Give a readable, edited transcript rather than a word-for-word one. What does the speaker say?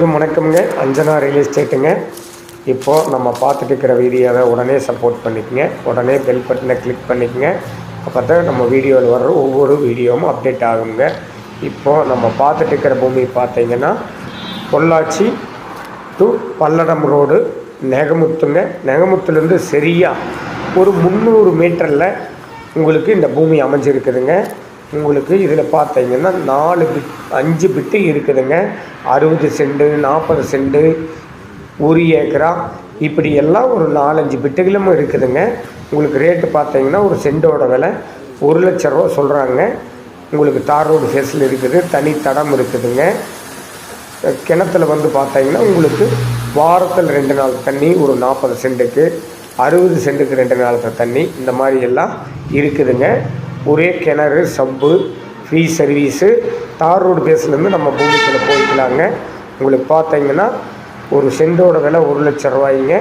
வணக்கம்ங்க. அஞ்சனா ரியல் எஸ்டேட்டுங்க. இப்போது நம்ம பார்த்துட்டு இருக்கிற வீடியோவை உடனே சப்போர்ட் பண்ணிக்கங்க. உடனே பெல் பட்டனை கிளிக் பண்ணிக்கங்க. அப்போ தான் நம்ம வீடியோவில் வர்ற ஒவ்வொரு வீடியோவும் அப்டேட் ஆகுங்க. இப்போது நம்ம பார்த்துட்டு இருக்கிற பூமி பார்த்தீங்கன்னா பொள்ளாச்சி டு பல்லடம் ரோடு நெகமுத்துங்க. நெகமுத்துலேருந்து சரியாக ஒரு 300 மீட்டரில் உங்களுக்கு இந்த பூமி அமைஞ்சிருக்குதுங்க. உங்களுக்கு இதில் பார்த்தீங்கன்னா 5 பிட்டு இருக்குதுங்க. 60 சென்ட்டு, 40 சென்ட்டு, 1 ஏக்கரா இப்படி எல்லாம் ஒரு 4-5 பிட்டுகளும் இருக்குதுங்க. உங்களுக்கு ரேட்டு பார்த்தீங்கன்னா ஒரு சென்ட்டோட விலை 1 லட்ச ரூபா சொல்கிறாங்க. உங்களுக்கு தார் ரோடு ஃபேஸில் இருக்குது, தனி தடம் இருக்குதுங்க. கிணத்துல வந்து பார்த்தீங்கன்னா உங்களுக்கு வாரத்தில் 2 நாள் தண்ணி, ஒரு 40 சென்ட்டுக்கு 60 சென்ட்டுக்கு 2 நாளுக்கு தண்ணி, இந்த மாதிரி எல்லாம் இருக்குதுங்க. ஒரே கிணறு, சப்பு, ஃப்ரீ சர்வீஸு. தார் ரோடு பேஸ்லேருந்து நம்ம பூமிக்குள்ளே போய்க்கலாங்க. உங்களுக்கு பார்த்தீங்கன்னா ஒரு சென்டோட விலை 1 லட்ச ரூபாய்ங்க.